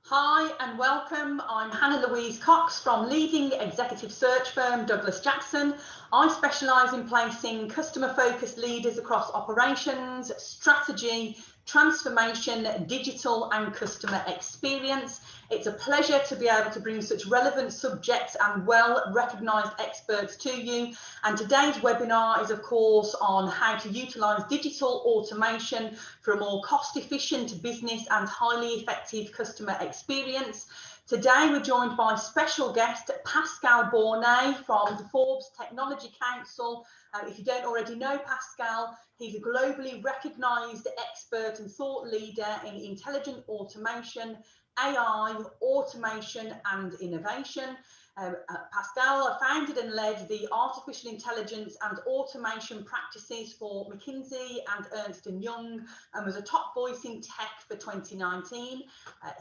Hi and welcome. I'm Hannah Louise Cox from leading executive search firm Douglas Jackson. I specialise in placing customer-focused leaders across operations, strategy, transformation, digital and customer experience. It's a pleasure to be able to bring such relevant subjects and well-recognised experts to you. And today's webinar is, of course, on how to utilise digital automation for a more cost-efficient business and highly effective customer experience. Today, we're joined by special guest Pascal Bornet from the Forbes Technology Council. If you don't already know Pascal, he's a globally recognised expert and thought leader in intelligent automation, AI, automation and innovation. Pascal founded and led the artificial intelligence and automation practices for McKinsey and Ernst & Young and was a top voice in tech for 2019.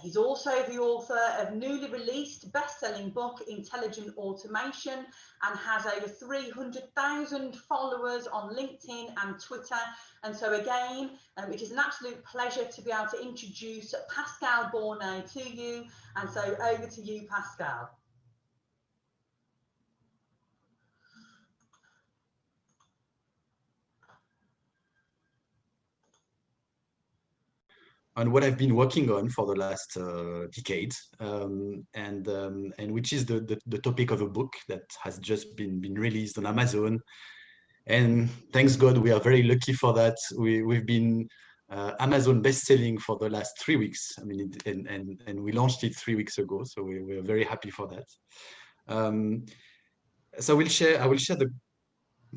He's also the author of newly released best-selling book Intelligent Automation and has over 300,000 followers on LinkedIn and Twitter. And so again, it is an absolute pleasure to be able to introduce Pascal Bornet to you. And so over to you, Pascal. On what I've been working on for the last decade, and which is the topic of a book that has just been released on Amazon. And thanks God, we are very lucky for that. We've been Amazon best-selling for the last 3 weeks. I mean, and we launched it 3 weeks ago, so we're very happy for that. So I will share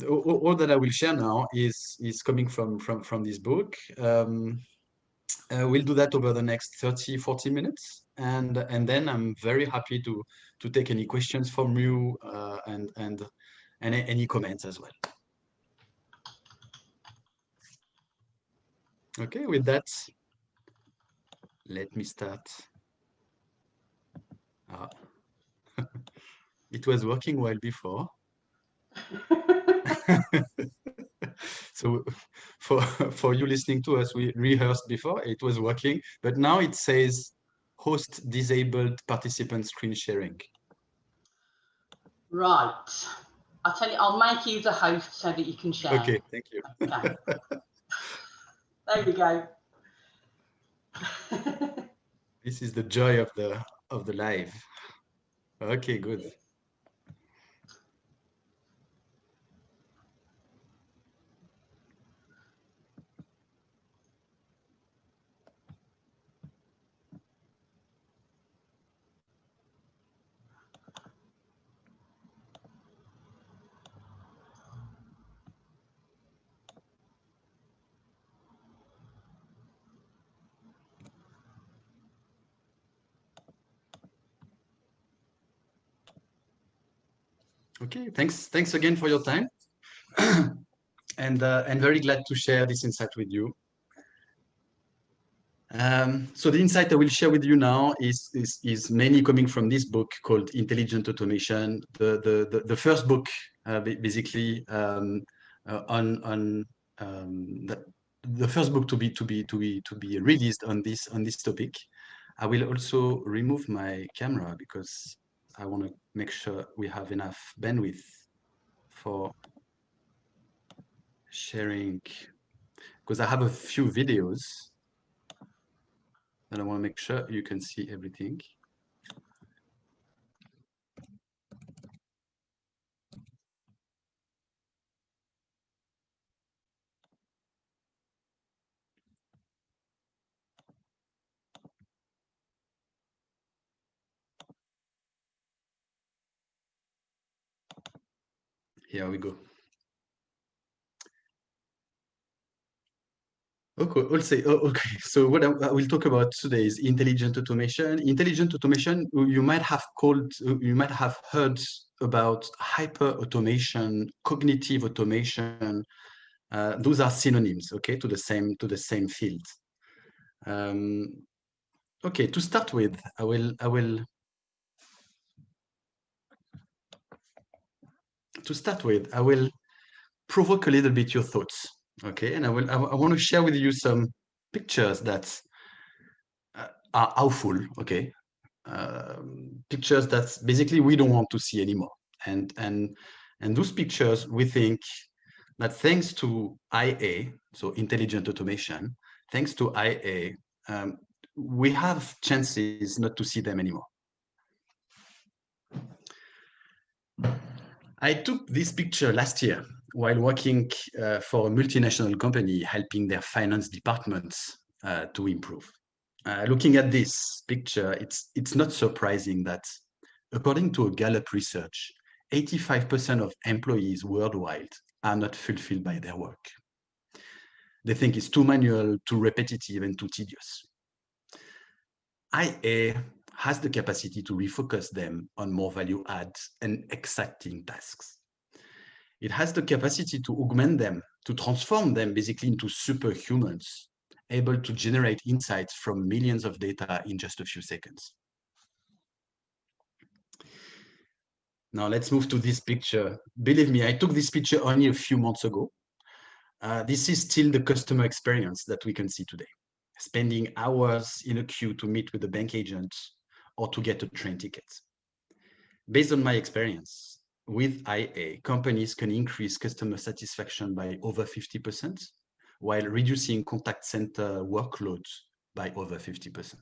all that I will share now is coming from this book. We'll do that over the next 30-40 minutes, and then I'm very happy to take any questions from you and any comments as well. Okay, with that, let me start. It was working well before. So for you listening to us, we rehearsed before, it was working, but now it says host disabled participant screen sharing. Right. I'll tell you, I'll make you the host so that you can share. Okay, thank you. Okay. There we go. This is the joy of the live. Okay, good. Okay, thanks again for your time, and very glad to share this insight with you. So the insight I will share with you now is mainly coming from this book called Intelligent Automation, the first book basically on the first book to be released on this topic. I will also remove my camera because I want to make sure we have enough bandwidth for sharing, because I have a few videos and I want to make sure you can see everything. Here we go. Okay, so what I will talk about today is intelligent automation. Intelligent automation, you might have heard about hyperautomation, cognitive automation. Those are synonyms, okay, to the same field. Okay, to start with, I will provoke a little bit your thoughts. Okay, and I want to share with you some pictures that are awful. Okay, pictures that basically we don't want to see anymore. And those pictures, we think that thanks to IA, so intelligent automation, thanks to IA, we have chances not to see them anymore. I took this picture last year while working for a multinational company, helping their finance departments to improve. Looking at this picture, it's not surprising that, according to a Gallup research, 85% of employees worldwide are not fulfilled by their work. They think it's too manual, too repetitive, and too tedious. IA has the capacity to refocus them on more value add and exciting tasks. It has the capacity to augment them, to transform them basically into superhumans, able to generate insights from millions of data in just a few seconds. Now let's move to this picture. Believe me, I took this picture only a few months ago. This is still the customer experience that we can see today. Spending hours in a queue to meet with the bank agent or to get a train ticket. Based on my experience, with IA, companies can increase customer satisfaction by over 50%, while reducing contact center workloads by over 50%.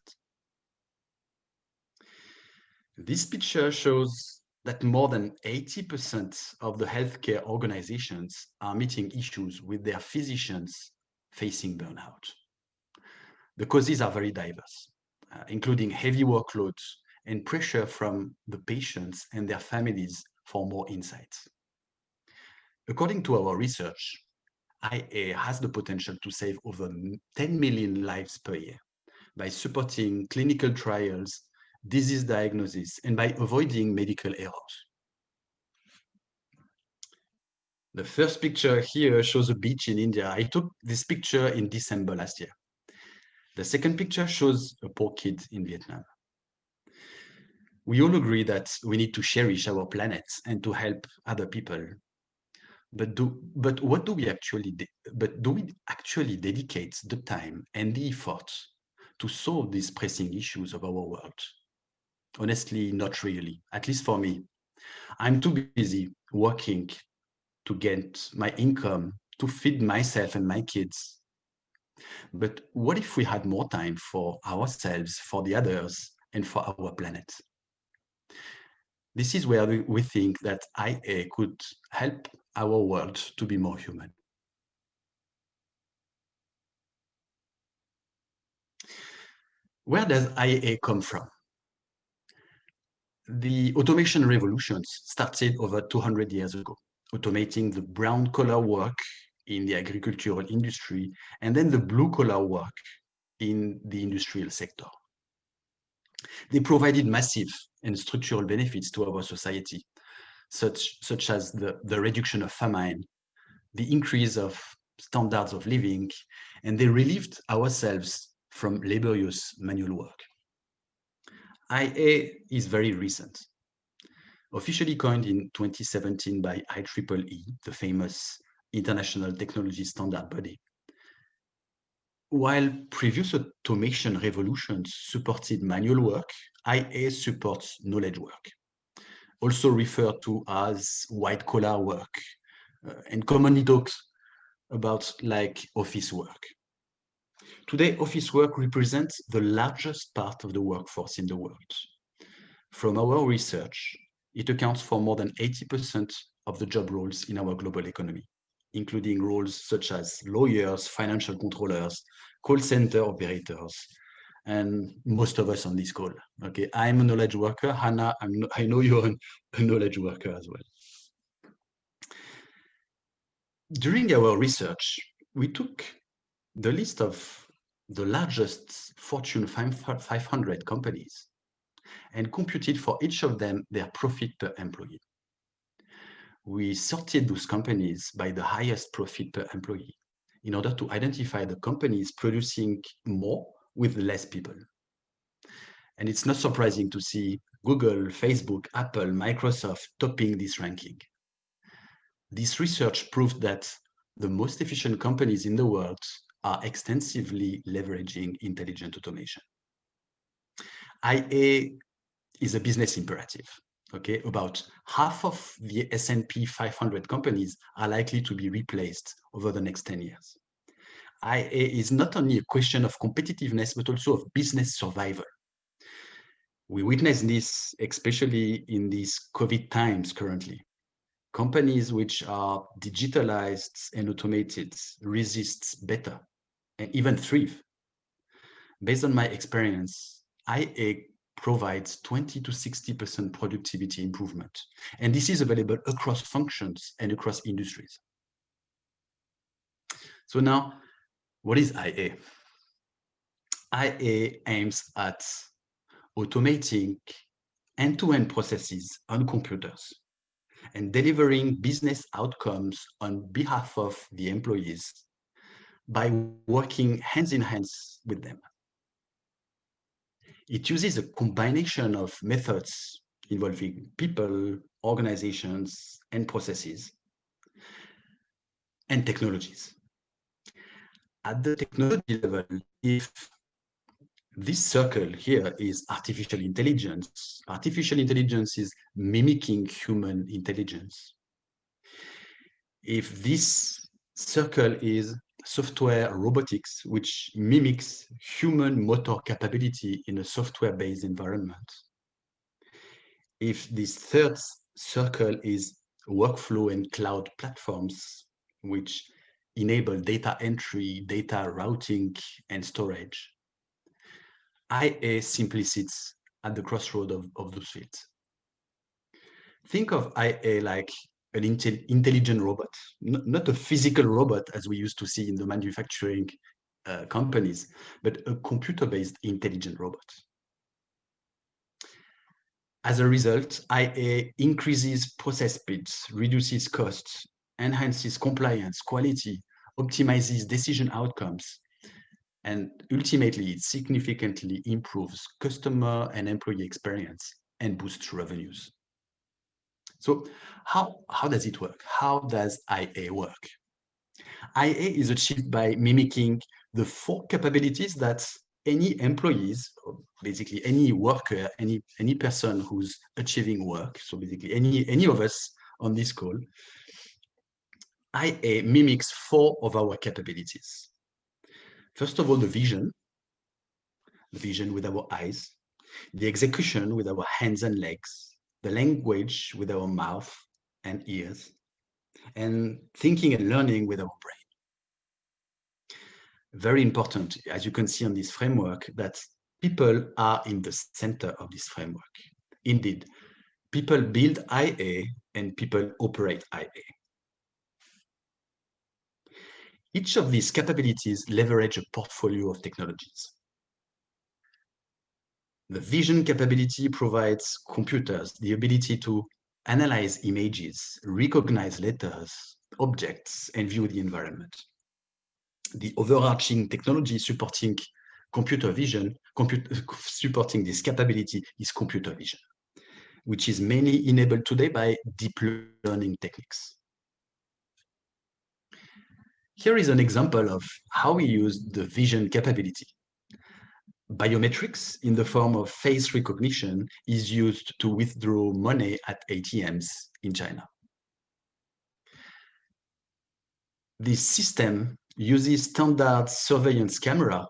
This picture shows that more than 80% of the healthcare organizations are meeting issues with their physicians facing burnout. The causes are very diverse, including heavy workloads and pressure from the patients and their families for more insights. According to our research, IA has the potential to save over 10 million lives per year by supporting clinical trials, disease diagnosis, and by avoiding medical errors. The first picture here shows a beach in India. I took this picture in December last year. The second picture shows a poor kid in Vietnam. We all agree that we need to cherish our planet and to help other people. But do we actually dedicate the time and the effort to solve these pressing issues of our world? Honestly, not really, at least for me. I'm too busy working to get my income to feed myself and my kids. But what if we had more time for ourselves, for the others, and for our planet? This is where we think that IA could help our world to be more human. Where does IA come from? The automation revolutions started over 200 years ago, automating the brown-collar work in the agricultural industry and then the blue-collar work in the industrial sector. They provided massive and structural benefits to our society, such as the reduction of famine, the increase of standards of living, and they relieved ourselves from laborious manual work. IA is very recent. Officially coined in 2017 by IEEE, the famous international technology standard body. While previous automation revolutions supported manual work, IA supports knowledge work, also referred to as white-collar work, and commonly talked about like office work. Today, office work represents the largest part of the workforce in the world. From our research, it accounts for more than 80% of the job roles in our global economy, including roles such as lawyers, financial controllers, call center operators, and most of us on this call. Okay, I'm a knowledge worker. Hannah, I know you're a knowledge worker as well. During our research, we took the list of the largest Fortune 500 companies and computed for each of them their profit per employee. We sorted those companies by the highest profit per employee in order to identify the companies producing more with less people. And it's not surprising to see Google, Facebook, Apple, Microsoft topping this ranking. This research proved that the most efficient companies in the world are extensively leveraging intelligent automation. IA is a business imperative. Okay, about half of the S&P 500 companies are likely to be replaced over the next 10 years. IA is not only a question of competitiveness, but also of business survival. We witness this especially in these COVID times currently. Companies which are digitalized and automated resist better and even thrive. Based on my experience, IA provides 20 to 60% productivity improvement. And this is available across functions and across industries. So now, what is IA? IA aims at automating end-to-end processes on computers and delivering business outcomes on behalf of the employees by working hands in hands with them. It uses a combination of methods involving people, organizations, and processes, and technologies. At the technology level, if this circle here is artificial intelligence is mimicking human intelligence. If this circle is software robotics, which mimics human motor capability in a software-based environment. If this third circle is workflow and cloud platforms, which enable data entry, data routing, and storage, IA simply sits at the crossroad of those fields. Think of IA like an intelligent robot, not a physical robot as we used to see in the manufacturing companies, but a computer-based intelligent robot. As a result, IA increases process speeds, reduces costs, enhances compliance, quality, optimizes decision outcomes, and ultimately it significantly improves customer and employee experience and boosts revenues. So how does it work? How does IA work? IA is achieved by mimicking the 4 capabilities that any employees, or basically any worker, any person who's achieving work, so basically any of us on this call, IA mimics 4 of our capabilities. First of all, the vision with our eyes, the execution with our hands and legs, the language with our mouth and ears, and thinking and learning with our brain. Very important, as you can see on this framework, that people are in the center of this framework. Indeed, people build IA and people operate IA. Each of these capabilities leverage a portfolio of technologies. The vision capability provides computers the ability to analyze images, recognize letters, objects, and view the environment. The overarching technology supporting computer vision, supporting this capability is computer vision, which is mainly enabled today by deep learning techniques. Here is an example of how we use the vision capability. Biometrics in the form of face recognition is used to withdraw money at ATMs in China. This system uses standard surveillance camera.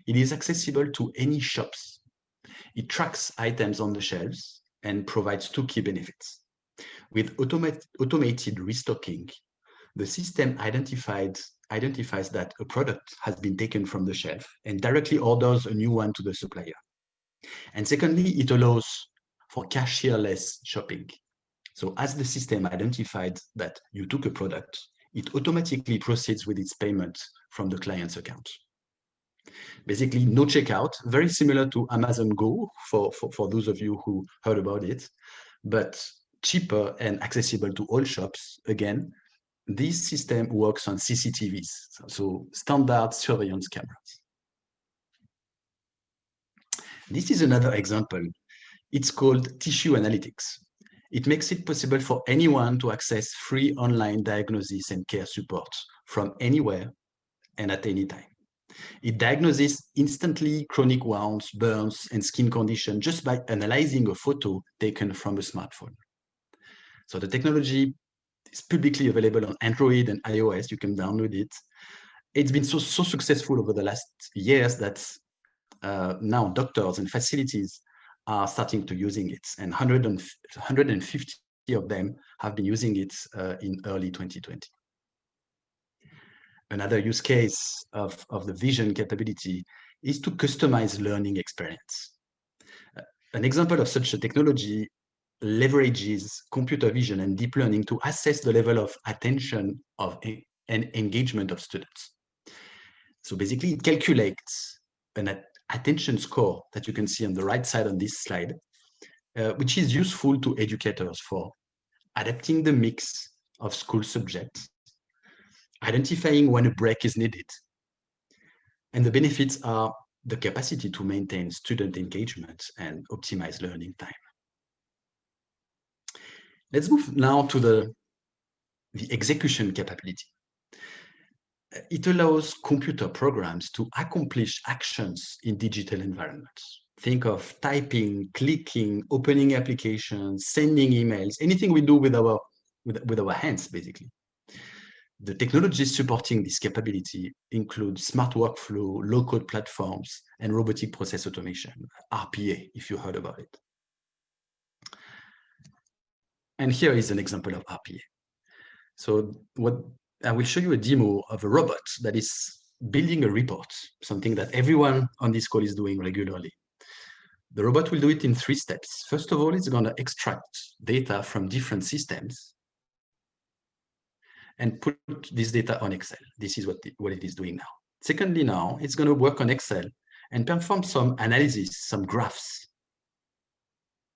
It is accessible to any shops. It tracks items on the shelves and provides 2 key benefits. With automated restocking, the system identifies that a product has been taken from the shelf and directly orders a new one to the supplier. And secondly, it allows for cashierless shopping. So as the system identified that you took a product, it automatically proceeds with its payment from the client's account. Basically, no checkout, very similar to Amazon Go for those of you who heard about it, but cheaper and accessible to all shops. Again, this system works on CCTVs, so standard surveillance cameras. This is another example. It's called tissue analytics. It makes it possible for anyone to access free online diagnosis and care support from anywhere and at any time. It diagnoses instantly chronic wounds, burns, and skin condition just by analyzing a photo taken from a smartphone. So the technology is publicly available on Android and iOS. You can download it. It's been so successful over the last years that now doctors and facilities are starting to using it, and 150 of them have been using it in early 2020. Another use case of the vision capability is to customize learning experience. An example of such a technology leverages computer vision and deep learning to assess the level of attention and engagement of students. So basically, it calculates an attention score that you can see on the right side on this slide, which is useful to educators for adapting the mix of school subjects, identifying when a break is needed. And the benefits are the capacity to maintain student engagement and optimize learning time. Let's move now to the execution capability. It allows computer programs to accomplish actions in digital environments. Think of typing, clicking, opening applications, sending emails, anything we do with our hands, basically. The technologies supporting this capability include smart workflow, low-code platforms, and robotic process automation, RPA, if you heard about it. And here is an example of RPA. So I will show you a demo of a robot that is building a report, something that everyone on this call is doing regularly. The robot will do it in 3 steps. First of all, it's going to extract data from different systems and put this data on Excel. This is what it is doing now. Secondly, now it's going to work on Excel and perform some analysis, some graphs.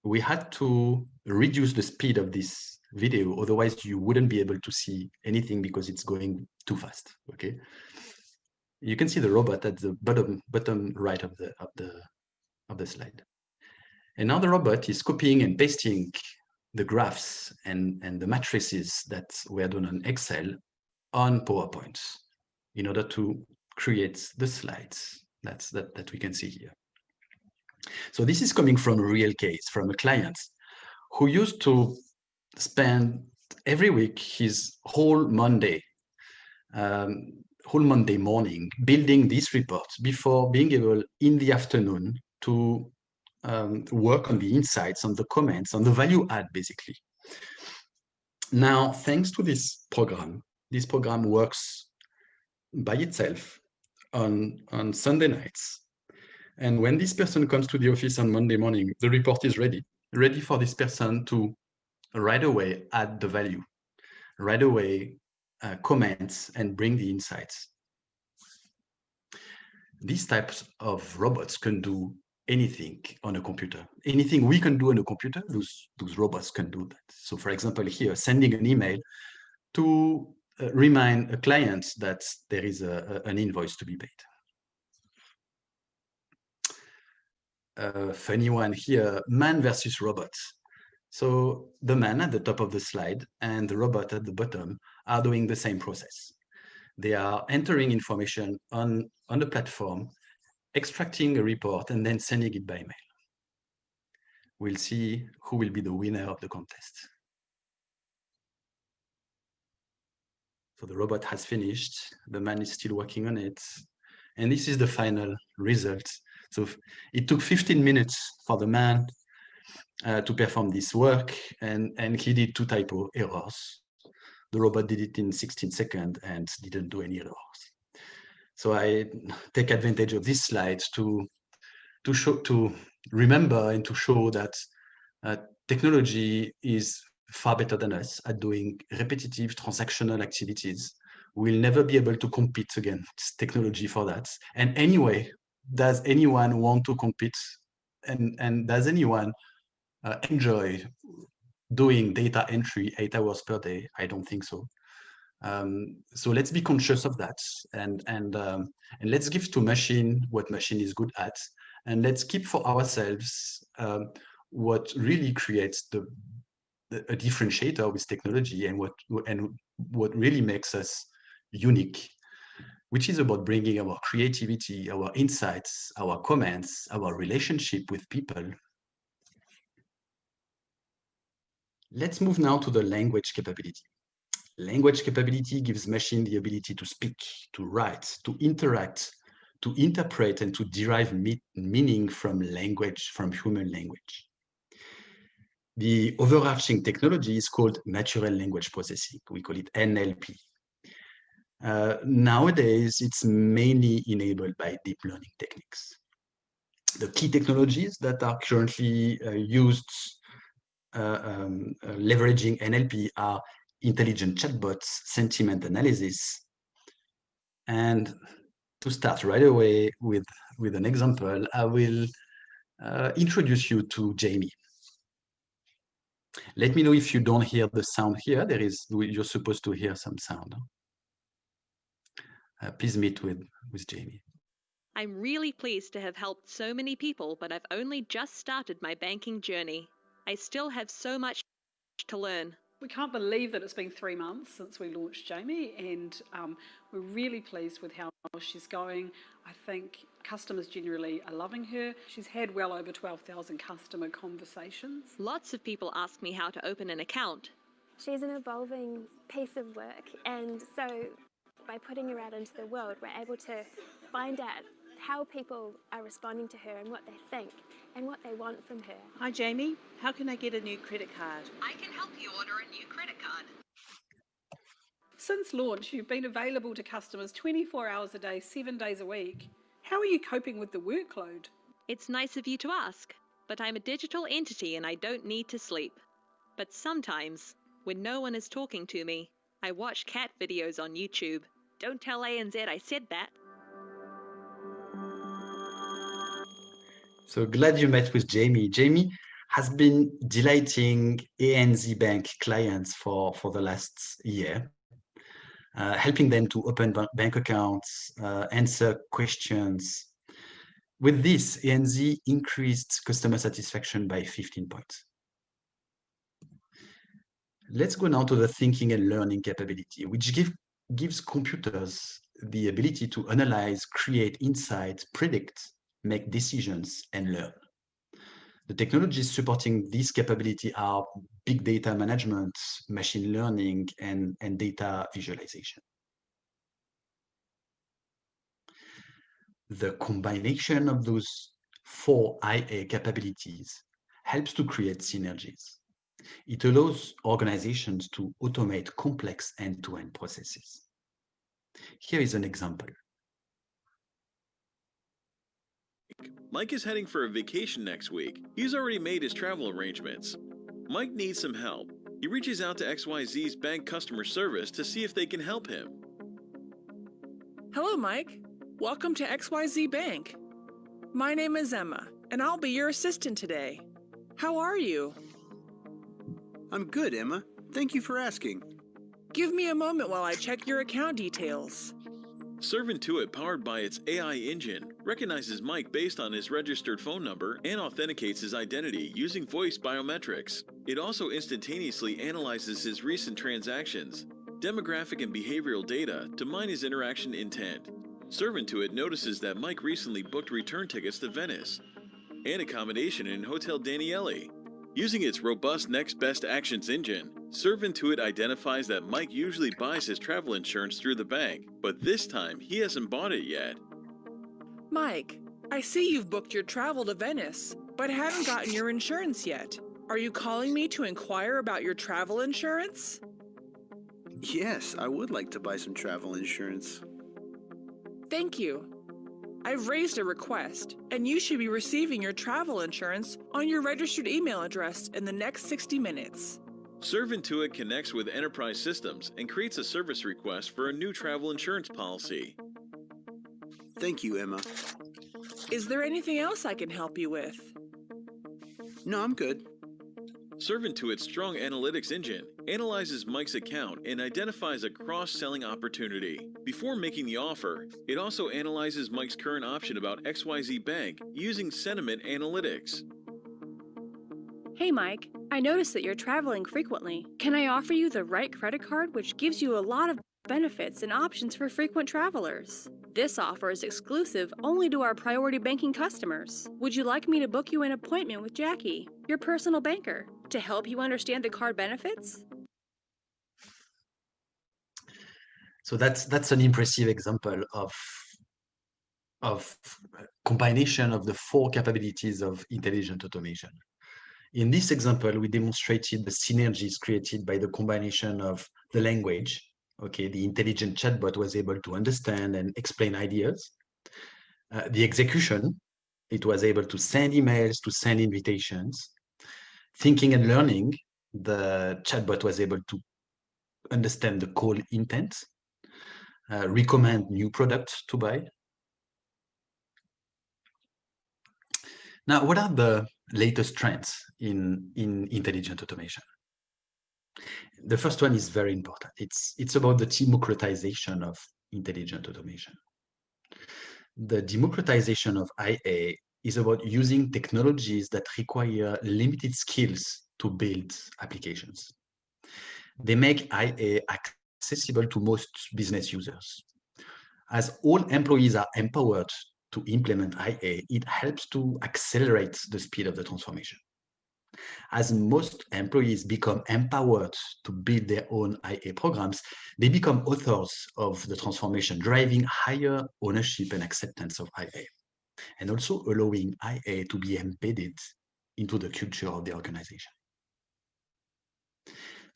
We had to reduce the speed of this video, otherwise you wouldn't be able to see anything because it's going too fast. Okay, you can see the robot at the bottom right of the slide. And now the robot is copying and pasting the graphs and the matrices that were done on Excel on PowerPoint in order to create the slides that we can see here. So this is coming from a real case, from a client who used to spend every week his whole Monday morning building these reports before being able in the afternoon to work on the insights, on the comments, on the value add, basically. Now, thanks to this program works by itself on Sunday nights. And when this person comes to the office on Monday morning, the report is ready for this person to right away add the value, right away comments and bring the insights. These types of robots can do anything on a computer. Anything we can do on a computer, those robots can do that. So for example, here, sending an email to remind a client that there is an invoice to be paid. A funny one here, man versus robot. So the man at the top of the slide and the robot at the bottom are doing the same process. They are entering information on the platform, extracting a report, and then sending it by mail. We'll see who will be the winner of the contest. So the robot has finished. The man is still working on it. And this is the final result. So it took 15 minutes for the man to perform this work, and he did 2 typo errors. The robot did it in 16 seconds and didn't do any errors. So I take advantage of this slide to remember and to show that technology is far better than us at doing repetitive transactional activities. We'll never be able to compete against technology for that. And anyway, does anyone want to compete? And does anyone enjoy doing data entry 8 hours per day? I don't think so. So let's be conscious of that, and let's give to machine what machine is good at, and let's keep for ourselves what really creates a differentiator with technology, and what really makes us unique. which is about bringing our creativity, our insights, our comments, our relationship with people. Let's move now to the language capability. Language capability gives machine the ability to speak, to write, to interact, to interpret, and to derive meaning from language, from human language. The overarching technology is called natural language processing. We call it NLP. Nowadays, it's mainly enabled by deep learning techniques. The key technologies that are currently used leveraging NLP are intelligent chatbots, sentiment analysis. And to start right away with an example, I will introduce you to Jamie. Let me know if you don't hear the sound here. You're supposed to hear some sound. Please meet with Jamie. I'm really pleased to have helped so many people, but I've only just started my banking journey. I still have so much to learn. We can't believe that it's been 3 months since we launched Jamie, and we're really pleased with how she's going. I think customers generally are loving her. She's had well over 12,000 customer conversations. Lots of people ask me how to open an account. She's an evolving piece of work, and so by putting her out into the world, we're able to find out how people are responding to her and what they think and what they want from her. Hi Jamie, how can I get a new credit card? I can help you order a new credit card. Since launch, you've been available to customers 24 hours a day, 7 days a week. How are you coping with the workload? It's nice of you to ask, but I'm a digital entity and I don't need to sleep. But sometimes, when no one is talking to me, I watch cat videos on YouTube. Don't tell ANZ I said that. So glad you met with Jamie. Jamie has been delighting ANZ Bank clients for the last year, helping them to open bank accounts, answer questions. With this, ANZ increased customer satisfaction by 15 points. Let's go now to the thinking and learning capability, which gives computers the ability to analyze, create insights, predict, make decisions, and learn. The technologies supporting this capability are big data management, machine learning, and data visualization. The combination of those 4 IA capabilities helps to create synergies. It allows organizations to automate complex end-to-end processes. Here is an example. Mike is heading for a vacation next week. He's already made his travel arrangements. Mike needs some help. He reaches out to XYZ's bank customer service to see if they can help him. Hello, Mike. Welcome to XYZ Bank. My name is Emma, and I'll be your assistant today. How are you? I'm good, Emma. Thank you for asking. Give me a moment while I check your account details. Serve Intuit, powered by its AI engine, recognizes Mike based on his registered phone number and authenticates his identity using voice biometrics. It also instantaneously analyzes his recent transactions, demographic and behavioral data to mine his interaction intent. Serve Intuit notices that Mike recently booked return tickets to Venice and accommodation in Hotel Daniele. Using its robust Next Best Actions engine, Serve Intuit identifies that Mike usually buys his travel insurance through the bank, but this time he hasn't bought it yet. Mike, I see you've booked your travel to Venice, but haven't gotten your insurance yet. Are you calling me to inquire about your travel insurance? Yes, I would like to buy some travel insurance. Thank you. I've raised a request, and you should be receiving your travel insurance on your registered email address in the next 60 minutes. Serve Intuit connects with enterprise systems and creates a service request for a new travel insurance policy. Thank you, Emma. Is there anything else I can help you with? No, I'm good. Serve Intuit's strong analytics engine analyzes Mike's account and identifies a cross-selling opportunity. Before making the offer, it also analyzes Mike's current option about XYZ Bank using sentiment analytics. Hey Mike, I noticed that you're traveling frequently. Can I offer you the right credit card which gives you a lot of benefits and options for frequent travelers. This offer is exclusive only to our priority banking customers. Would you like me to book you an appointment with Jackie, your personal banker, to help you understand the card benefits? So that's an impressive example of combination of the 4 capabilities of intelligent automation. In this example, we demonstrated the synergies created by the combination of the language. Okay, the intelligent chatbot was able to understand and explain ideas. The execution, it was able to send emails, to send invitations. Thinking and learning, the chatbot was able to understand the call intent, recommend new products to buy. Now, what are the latest trends in intelligent automation? The first one is very important. It's about the democratization of intelligent automation. The democratization of IA is about using technologies that require limited skills to build applications. They make IA accessible to most business users. As all employees are empowered to implement IA, it helps to accelerate the speed of the transformation. As most employees become empowered to build their own IA programs, they become authors of the transformation, driving higher ownership and acceptance of IA, and also allowing IA to be embedded into the culture of the organization.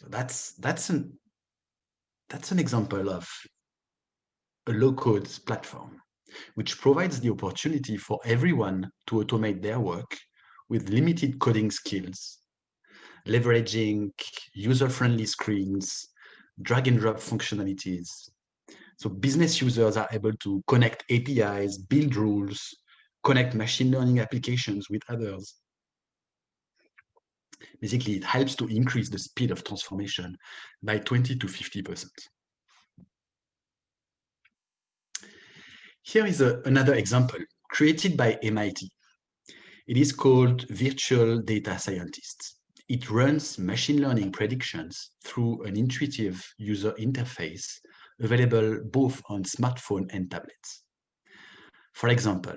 So that's an example of a low-code platform, which provides the opportunity for everyone to automate their work with limited coding skills, leveraging user-friendly screens, drag and drop functionalities. So business users are able to connect APIs, build rules, connect machine learning applications with others. Basically, it helps to increase the speed of transformation by 20 to 50%. Here is another example created by MIT. It is called Virtual Data Scientists. It runs machine learning predictions through an intuitive user interface available both on smartphone and tablets. For example,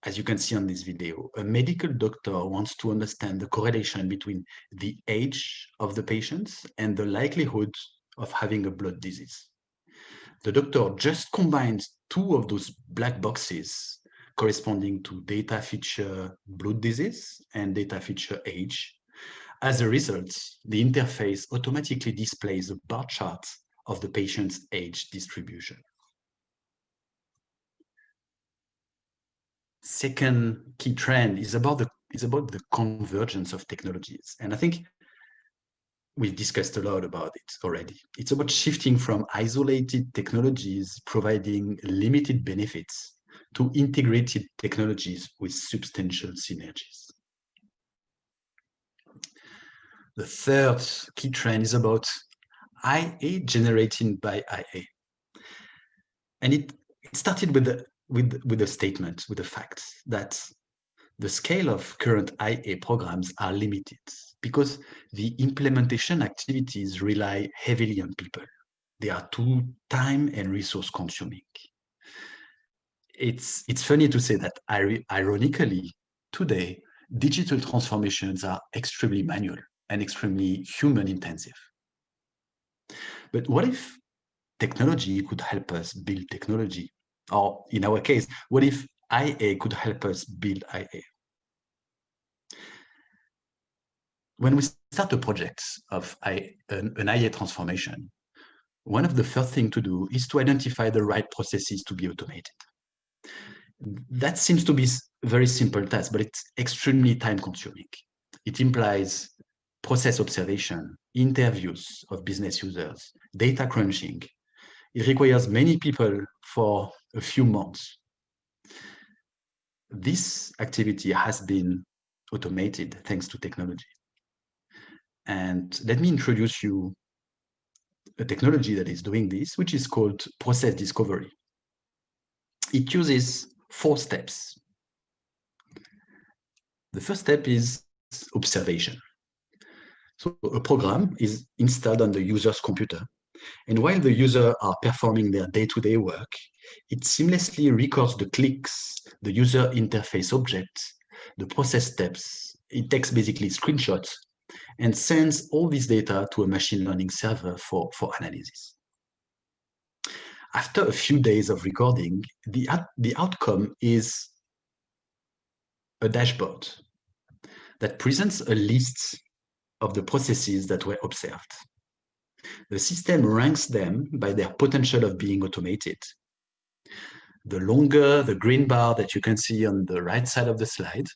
as you can see on this video, a medical doctor wants to understand the correlation between the age of the patients and the likelihood of having a blood disease. The doctor just combines 2 of those black boxes corresponding to data feature blood disease and data feature age. As a result, the interface automatically displays a bar chart of the patient's age distribution. Second key trend is about the convergence of technologies. And I think we've discussed a lot about it already. It's about shifting from isolated technologies providing limited benefits to integrated technologies with substantial synergies. The third key trend is about IA generated by IA. And it started with the statement, with the fact that the scale of current IA programs are limited because the implementation activities rely heavily on people. They are too time and resource consuming. It's funny to say that ironically, today, digital transformations are extremely manual and extremely human intensive. But what if technology could help us build technology? Or in our case, what if IA could help us build IA? When we start a project of an IA transformation, one of the first things to do is to identify the right processes to be automated. That seems to be a very simple task, but it's extremely time-consuming. It implies process observation, interviews of business users, data crunching. It requires many people for a few months. This activity has been automated thanks to technology. And let me introduce you a technology that is doing this, which is called process discovery. It uses 4 steps. The first step is observation. So a program is installed on the user's computer, And while the user are performing their day-to-day work, it seamlessly records the clicks, the user interface objects, the process steps. It takes basically screenshots and sends all this data to a machine learning server for analysis. After a few days of recording, the outcome is a dashboard that presents a list of the processes that were observed. The system ranks them by their potential of being automated. The longer the green bar that you can see on the right side of the slide,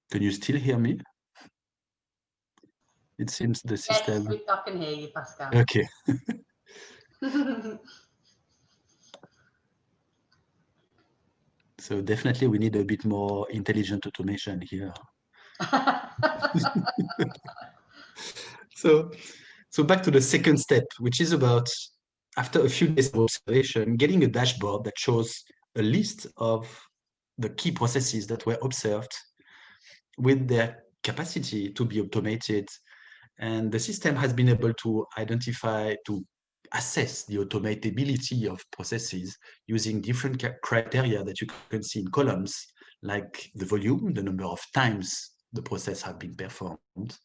can you still hear me? It seems the system... Yes, I can hear you, Pascal. Okay. So definitely we need a bit more intelligent automation here. So back to the second step, which is about, after a few days of observation, getting a dashboard that shows a list of the key processes that were observed with their capacity to be automated. And the system has been able to identify, to assess the automatability of processes using different criteria that you can see in columns, like the volume, the number of times the process has been performed,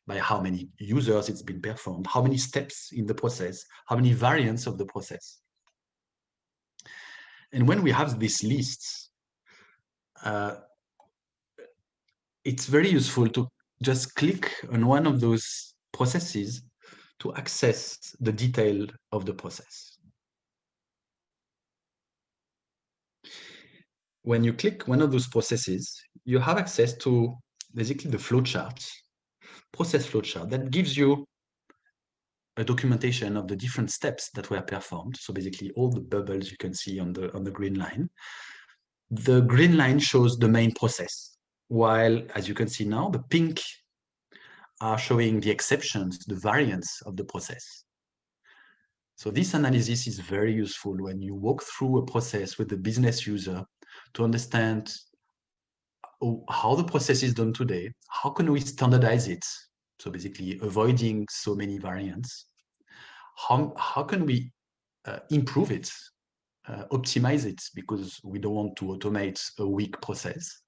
by how many users it's been performed, how many steps in the process, how many variants of the process. And when we have these lists, it's very useful to just click on one of those processes to access the detail of the process. When you click one of those processes, you have access to basically the flowchart, process flowchart, that gives you a documentation of the different steps that were performed. So basically all the bubbles you can see on the green line. The green line shows the main process, while, as you can see now, the pink are showing the exceptions, the variants of the process. So this analysis is very useful when you walk through a process with the business user to understand how the process is done today, how can we standardize it, so basically avoiding so many variants, how can we improve it, optimize it, because we don't want to automate a weak process.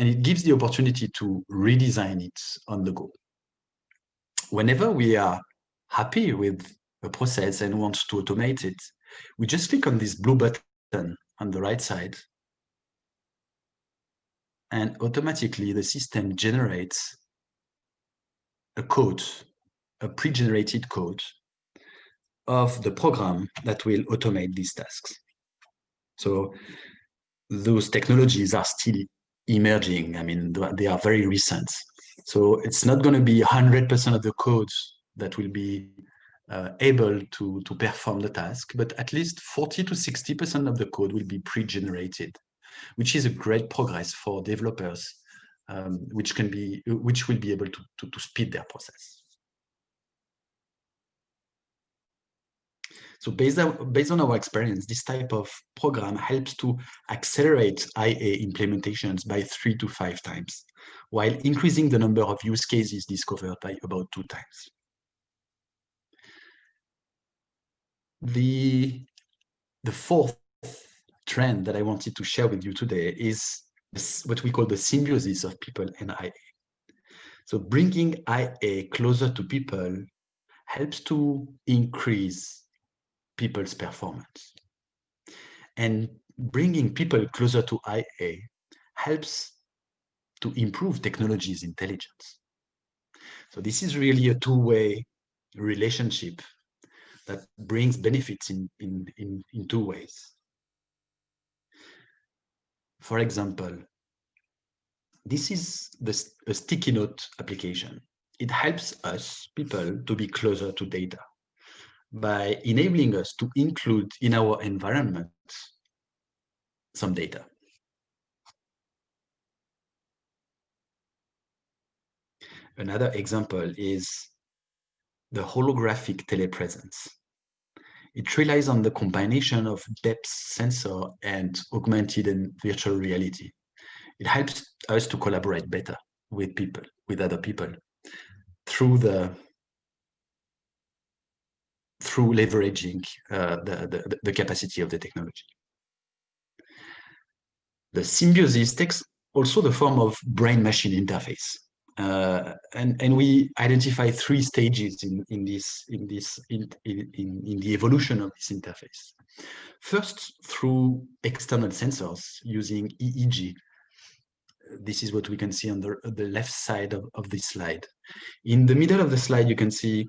And it gives the opportunity to redesign it on the go. Whenever we are happy with a process and want to automate it, we just click on this blue button on the right side, and automatically the system generates a code, a pre-generated code of the program that will automate these tasks. So those technologies are still emerging. I mean, they are very recent. So it's not going to be 100% of the code that will be able to perform the task, but at least 40 to 60% of the code will be pre-generated, which is a great progress for developers, which will be able to speed their process. So based on our experience, this type of program helps to accelerate IA implementations by 3 to 5 times, while increasing the number of use cases discovered by about 2 times. The fourth trend that I wanted to share with you today is what we call the symbiosis of people and IA. So bringing IA closer to people helps to increase people's performance. And bringing people closer to IA helps to improve technology's intelligence. So this is really a two-way relationship that brings benefits in 2 ways. For example, this is a sticky note application. It helps us, people, to be closer to data. by enabling us to include in our environment some data. Another example is the holographic telepresence. It relies on the combination of depth sensor and augmented and virtual reality. It helps us to collaborate better with people, with other people, through leveraging the capacity of the technology. The Symbiosis takes also the form of brain-machine interface. And we identify 3 stages in the evolution of this interface. First, through external sensors using EEG. This is what we can see on the left side of this slide. In the middle of the slide, you can see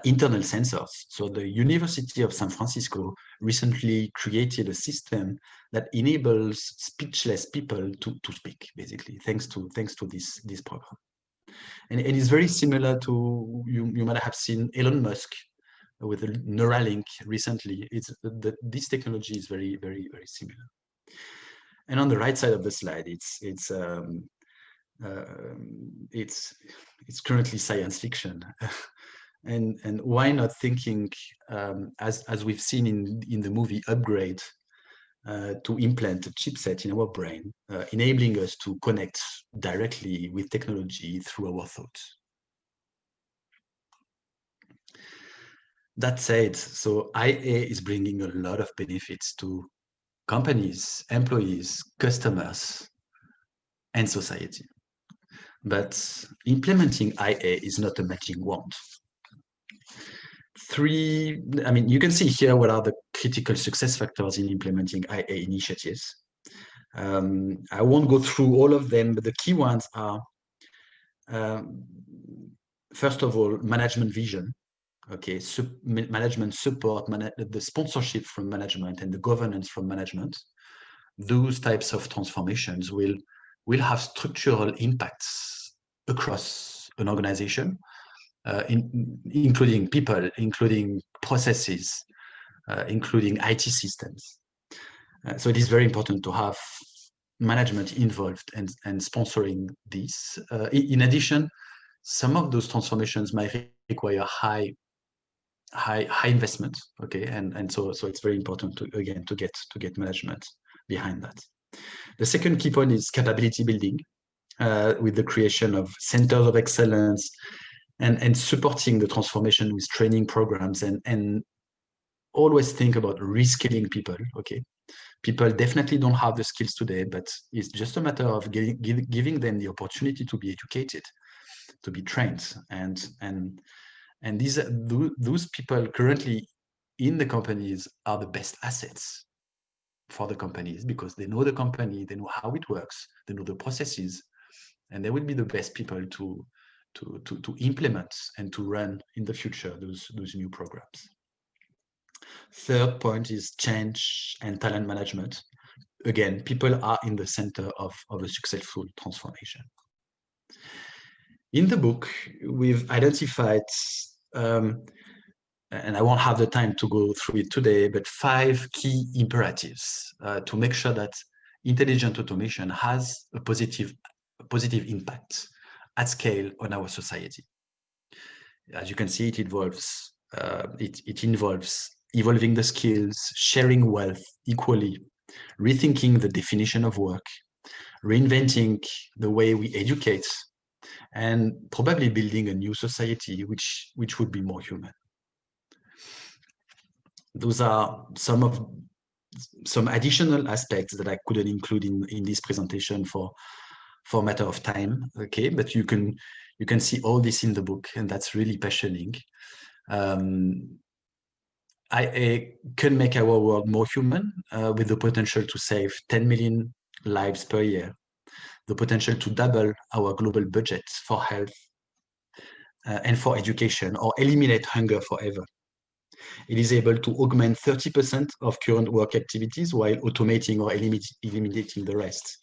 internal sensors. So the University of San Francisco recently created a system that enables speechless people to speak, basically, thanks to this program. And it is very similar to, you might have seen Elon Musk with the Neuralink recently. This technology is very, very, very similar. And on the right side of the slide, it's currently science fiction. And why not thinking, as we've seen in the movie Upgrade, to implant a chipset in our brain, enabling us to connect directly with technology through our thoughts. That said, so IA is bringing a lot of benefits to companies, employees, customers, and society. But implementing IA is not a magic wand. You can see here what are the critical success factors in implementing IA initiatives. I won't go through all of them, but the key ones are, first of all, management vision. Okay, management support, the sponsorship from management and the governance from management. Those types of transformations will have structural impacts across an organization, including people, including processes, including IT systems. So it is very important to have management involved and sponsoring this. In addition, some of those transformations might require high investment. Okay, and so it's very important to get management behind that. The second key point is capability building, with the creation of centers of excellence and supporting the transformation with training programs, and always think about reskilling people. Okay, people definitely don't have the skills today, but it's just a matter of giving them the opportunity to be educated, to be trained, and those people currently in the companies are the best assets for the companies, because they know the company, they know how it works, they know the processes, and they will be the best people to implement and to run in the future those new programs. Third point is change and talent management. Again, people are in the center of a successful transformation. In the book, we've identified, and I won't have the time to go through it today, but 5 key imperatives to make sure that intelligent automation has a positive impact at scale on our society. As you can see, it involves evolving the skills, sharing wealth equally, rethinking the definition of work, reinventing the way we educate, and probably building a new society which would be more human. Those are some additional aspects that I couldn't include in this presentation for a matter of time. Okay, but you can see all this in the book, and that's really passioning. IA can make our world more human, with the potential to save 10 million lives per year, the potential to double our global budget for health and for education, or eliminate hunger forever. It is able to augment 30% of current work activities while automating or eliminating the rest.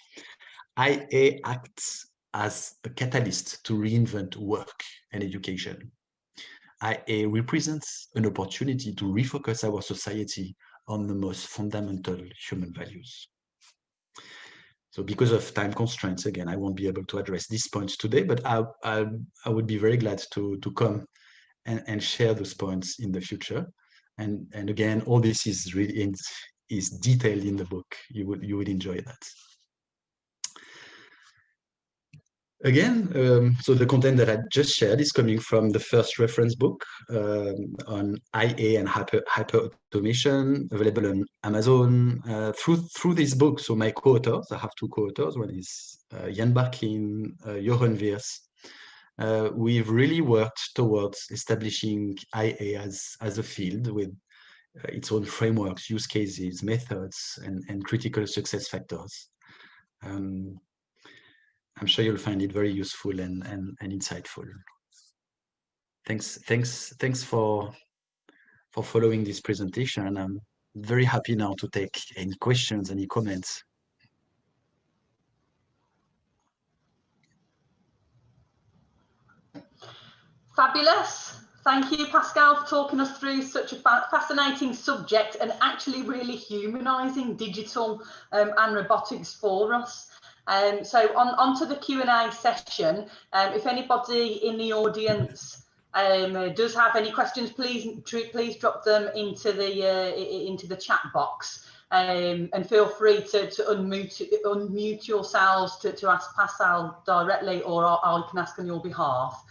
IA acts as a catalyst to reinvent work and education. IA represents an opportunity to refocus our society on the most fundamental human values. So because of time constraints, again, I won't be able to address these points today, but I would be very glad to come and share those points in the future. And again, all this is really is detailed in the book. You would enjoy that. Again, so the content that I just shared is coming from the first reference book on IA and hyperautomation, available on Amazon. Through this book, so my co-authors, I have two co-authors. One is Jan Barkin, Johan Wiers. We've really worked towards establishing IA as a field with its own frameworks, use cases, methods, and critical success factors. I'm sure you'll find it very useful and insightful. Thanks for following this presentation. And I'm very happy now to take any questions, any comments. Fabulous. Thank you, Pascal, for talking us through such a fascinating subject and actually really humanising digital and robotics for us. So on to the Q&A session. If anybody in the audience does have any questions, please drop them into the chat box, and feel free to unmute yourselves to ask Pascal directly, or I can ask on your behalf.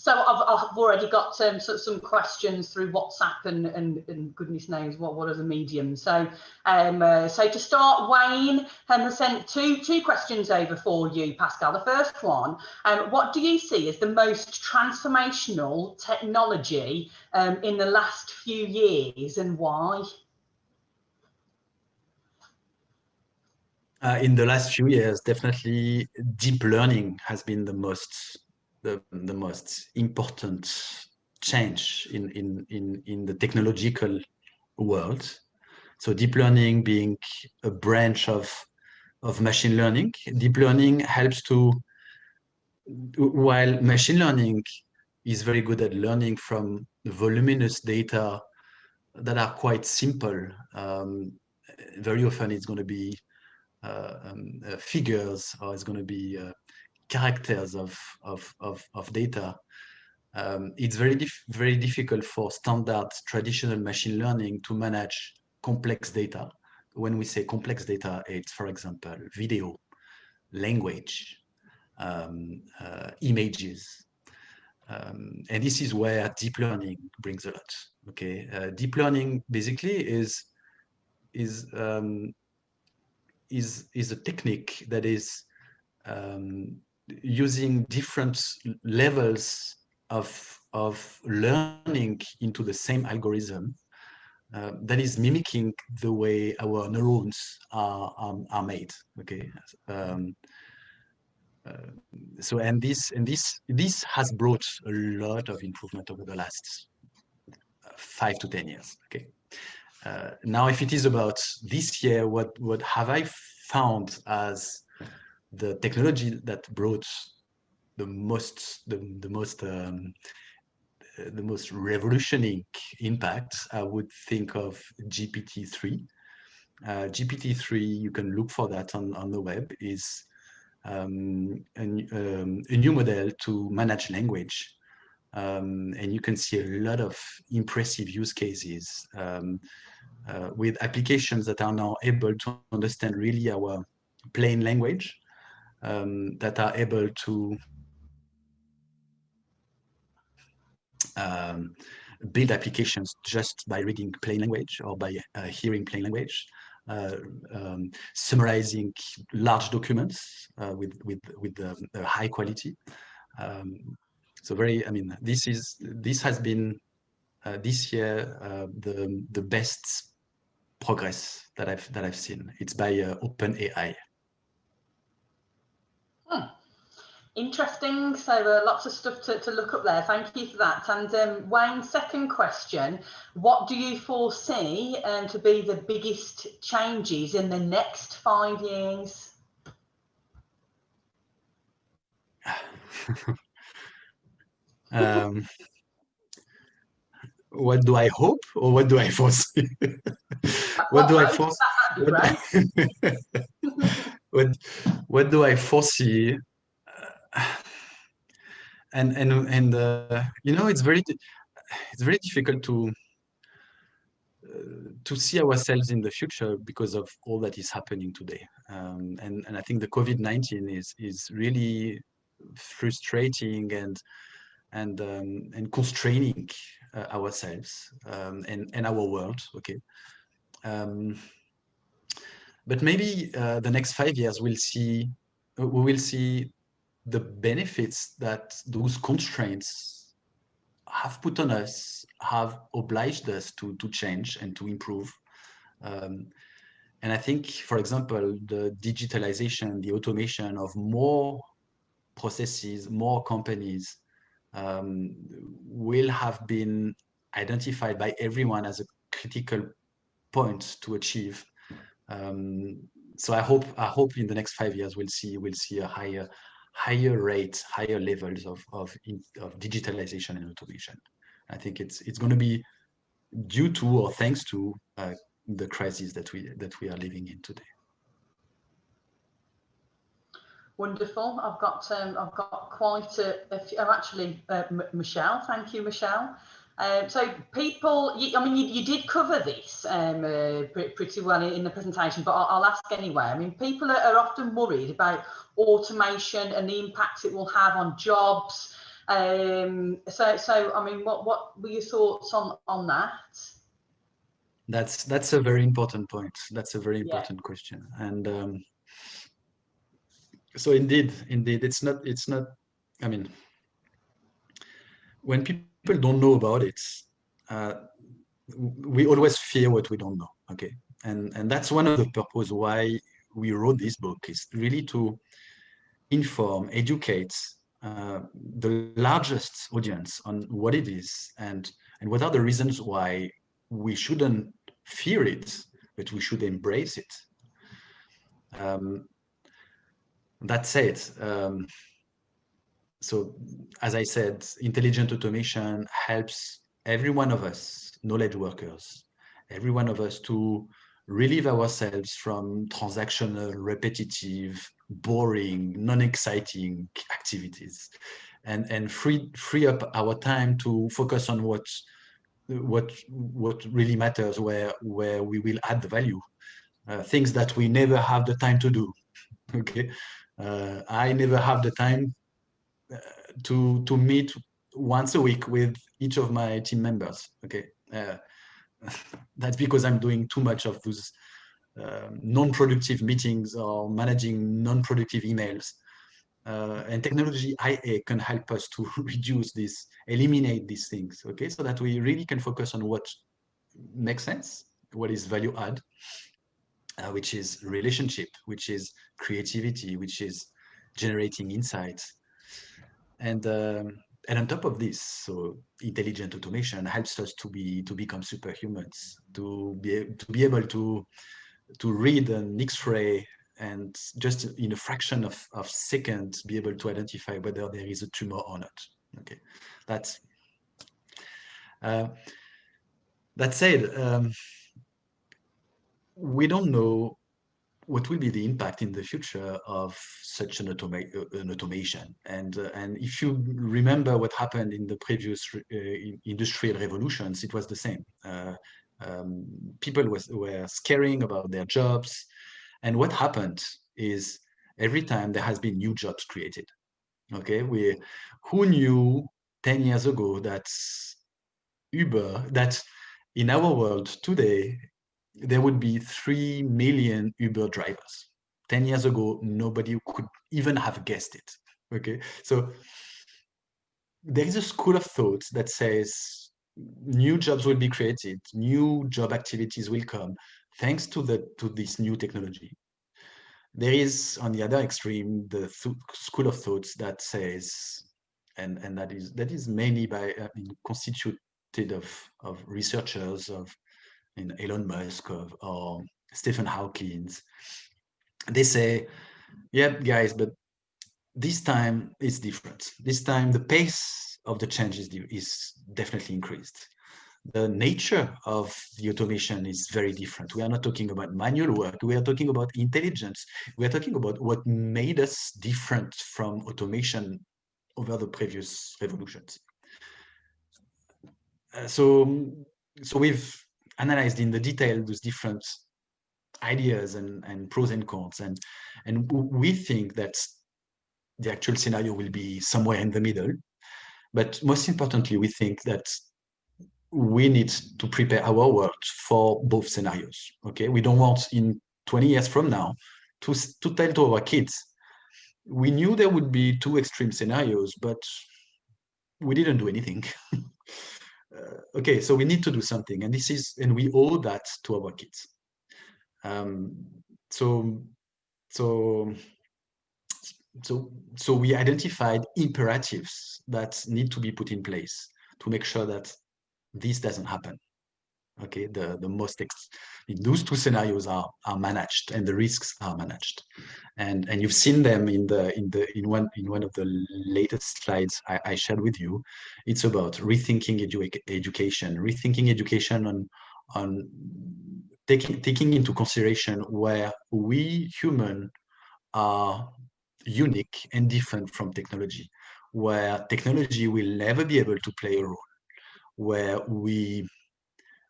So I've already got some questions through WhatsApp and goodness knows what other mediums. So to start, Wayne has sent two questions over for you, Pascal. The first one, what do you see as the most transformational technology in the last few years, and why? In the last few years, definitely deep learning has been the most important change in the technological world. So deep learning being a branch of machine learning. Deep learning helps to, while machine learning is very good at learning from voluminous data that are quite simple, very often it's going to be figures, or it's going to be characters of data. It's very difficult for standard traditional machine learning to manage complex data. When we say complex data, it's, for example, video, language, images. And this is where deep learning brings a lot. Okay, deep learning basically is a technique that is using different levels of learning into the same algorithm that is mimicking the way our neurons are made. Okay, so this has brought a lot of improvement over the last 5 to 10 years. Okay, now if it is about this year, what have I found as the technology that brought the most revolutionary impact? I would think of GPT-3. GPT-3, you can look for that on the web, is a new model to manage language. And you can see a lot of impressive use cases with applications that are now able to understand really our plain language, that are able to build applications just by reading plain language or by hearing plain language, summarizing large documents with high quality. So this has been this year the best progress that I've seen. It's by OpenAI. Interesting. So lots of stuff to look up there. Thank you for that. And Wayne, second question, what do you foresee to be the biggest changes in the next 5 years? what do I hope or what do I foresee? What do I foresee? What do I foresee? And you know, it's very difficult to see ourselves in the future because of all that is happening today. And I think the COVID-19 is really frustrating and constraining ourselves and our world. Okay. But maybe the next 5 years we will see the benefits that those constraints have put on us, have obliged us to change and to improve. And I think, for example, the digitalization, the automation of more processes, more companies will have been identified by everyone as a critical point to achieve. So I hope in the next 5 years we'll see a higher rate, higher levels of digitalization and automation. I think it's going to be due to or thanks to the crisis that we are living in today. Wonderful. I've got quite a few. Oh, actually, Michelle. Thank you, Michelle. So people, I mean, you did cover this pretty well in the presentation, but I'll ask anyway. I mean, people are often worried about automation and the impact it will have on jobs. So I mean, what were your thoughts on that? That's a very important point. That's a very important question. And so indeed, it's not. I mean, when people don't know about it, we always fear what we don't know. Okay, and that's one of the purpose why we wrote this book, is really to inform, educate the largest audience on what it is and what are the reasons why we shouldn't fear it, but we should embrace it. That said, so as I said, intelligent automation helps every one of us, knowledge workers, every one of us to relieve ourselves from transactional, repetitive, boring, non-exciting activities, and free up our time to focus on what really matters, where we will add the value, things that we never have the time to do. Okay, I never have the time to meet once a week with each of my team members. Okay, that's because I'm doing too much of those non-productive meetings or managing non-productive emails. And technology IA can help us to reduce this, eliminate these things. Okay, so that we really can focus on what makes sense, what is value add, which is relationship, which is creativity, which is generating insights. And on top of this, so intelligent automation helps us to become superhumans, to be able to read an X-ray and just in a fraction of seconds be able to identify whether there is a tumor or not. Okay, that said, we don't know what will be the impact in the future of such an automation. And if you remember what happened in the previous industrial revolutions, it was the same. People were scaring about their jobs. And what happened is every time there has been new jobs created. Okay, who knew 10 years ago that in our world today, there would be 3 million Uber drivers. 10 years ago, nobody could even have guessed it. Okay, so there is a school of thought that says new jobs will be created, new job activities will come thanks to this new technology. There is, on the other extreme, the school of thoughts that says, and that is mainly constituted of researchers of Elon Musk or Stephen Hawking. They say, yeah, guys, but this time it's different. This time the pace of the change is definitely increased. the nature of the automation is very different. We are not talking about manual work. We are talking about intelligence. We are talking about what made us different from automation over the previous revolutions. So we've analyzed in the detail those different ideas and pros and cons, and we think that the actual scenario will be somewhere in the middle. But most importantly, we think that we need to prepare our world for both scenarios. Okay, we don't want in 20 years from now to tell to our kids, we knew there would be two extreme scenarios, but we didn't do anything. Okay, so we need to do something, and we owe that to our kids. So we identified imperatives that need to be put in place to make sure that this doesn't happen. Okay, those two scenarios are managed, and the risks are managed, and you've seen them in one of the latest slides I shared with you. It's about rethinking education on taking into consideration where we human are unique and different from technology, where technology will never be able to play a role, where we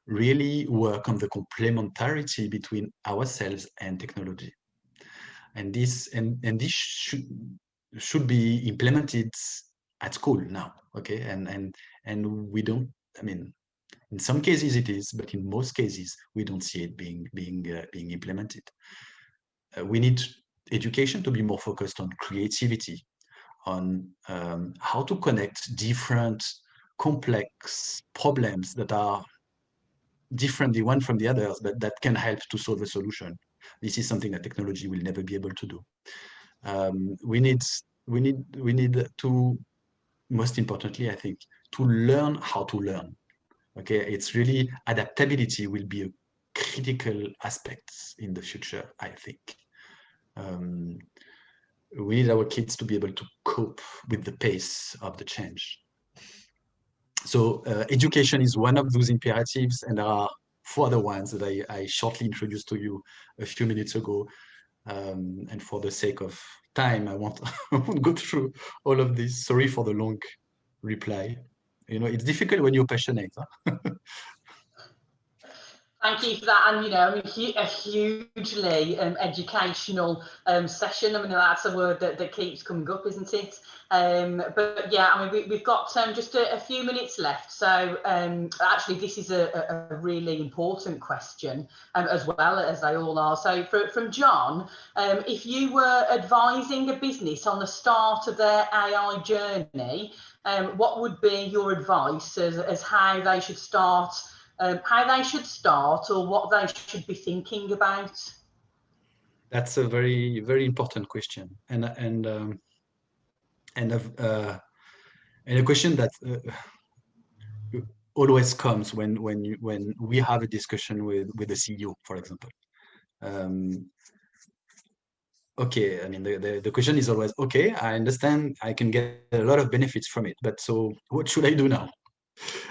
really work on the complementarity between ourselves and technology. And this should be implemented at school now. Okay, and we don't, I mean, in some cases it is, but in most cases we don't see it being implemented. We need education to be more focused on creativity, on how to connect different complex problems that are different the one from the others, but that can help to solve a solution. This is something that technology will never be able to do. We need to, most importantly, I think, to learn how to learn. Okay, it's really adaptability will be a critical aspect in the future, I think. We need our kids to be able to cope with the pace of the change. So education is one of those imperatives, and there are 4 other ones that I shortly introduced to you a few minutes ago. And for the sake of time, I won't go through all of this. Sorry for the long reply. You know, it's difficult when you're passionate. Huh? Thank you for that, and I mean, a hugely educational session. I mean, that's a word that keeps coming up, isn't it? But yeah, I mean, we've got just a few minutes left. So actually, this is a really important question, as well as they all are. So from John, if you were advising a business on the start of their AI journey, what would be your advice as how they should start? Or what they should be thinking about? That's a very, very important question, and a question that always comes when we have a discussion with the CEO, for example. Okay, I mean, the question is always, okay, I understand I can get a lot of benefits from it, but so what should I do now?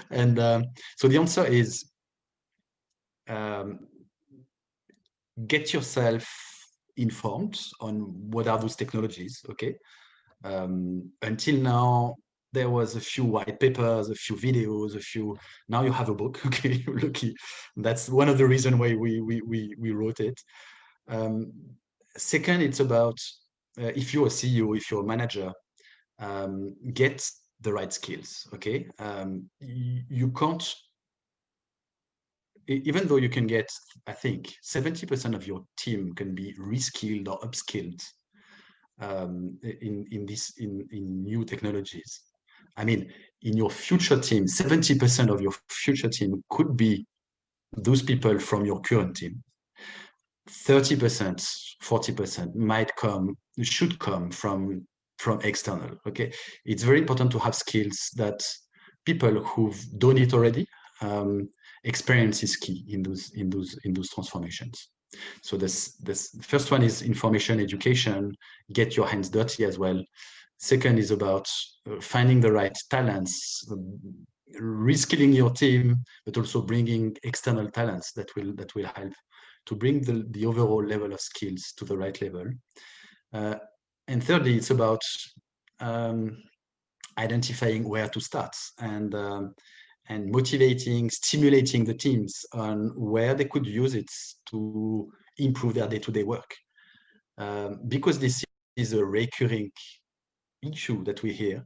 And so the answer is, get yourself informed on what are those technologies. Okay, until now there was a few white papers, a few videos, now you have a book. Okay, you're lucky. That's one of the reasons why we wrote it. Second, it's about if you're a CEO, if you're a manager, get the right skills. Okay, you can't, even though you can get, I think 70% of your team can be reskilled or upskilled in new technologies. I mean, in your future team, 70% of your future team could be those people from your current team. 30%, 40% should come from external. Okay, it's very important to have skills that people who've done it already. Experience is key in those transformations. So this first one is information education. Get your hands dirty as well. Second is about finding the right talents, reskilling your team, but also bringing external talents that will help to bring the overall level of skills to the right level. And thirdly, it's about identifying where to start and motivating, stimulating the teams on where they could use it to improve their day-to-day work. Because this is a recurring issue that we hear,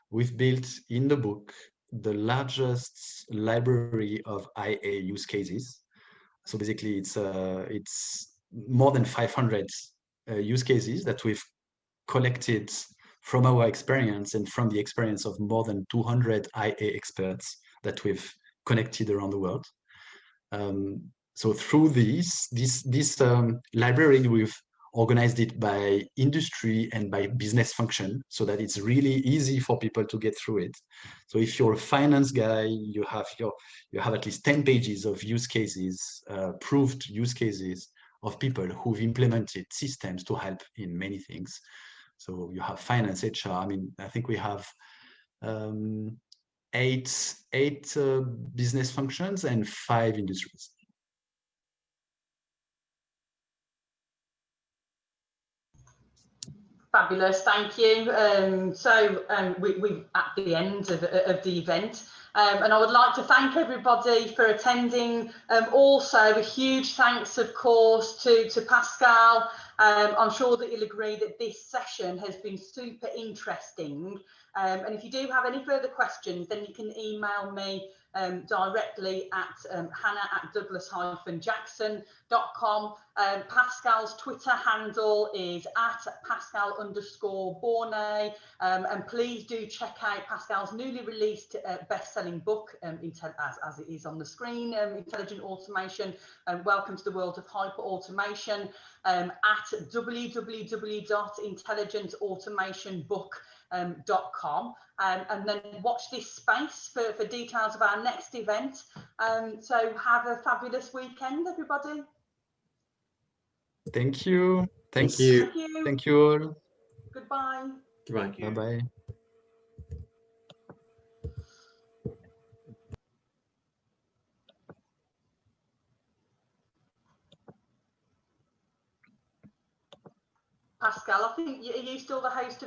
we've built in the book the largest library of IA use cases. So basically, it's more than 500 use cases that we've collected from our experience and from the experience of more than 200 IA experts that we've connected around the world. So through this library, we've organized it by industry and by business function so that it's really easy for people to get through it. So if you're a finance guy, you have at least 10 pages of use cases, proved use cases of people who've implemented systems to help in many things. So you have finance, HR. I mean, I think we have eight business functions and 5 industries. Fabulous, thank you. We're at the end of the event. And I would like to thank everybody for attending. Also, a huge thanks, of course, to Pascal. I'm sure that you'll agree that this session has been super interesting. And if you do have any further questions, then you can email me directly at hannah@douglas-jackson.com. Pascal's Twitter handle is @Pascal_Bornet. And please do check out Pascal's newly released best-selling book, as it is on the screen, Intelligent Automation, Welcome to the World of Hyperautomation, at www.intelligentautomationbook.com. And then watch this space for details of our next event. So have a fabulous weekend, everybody. Thank you. Thanks. Thank you. Thank you. Thank you all. Goodbye. Goodbye. Bye-bye. Pascal, I think, are you still the host of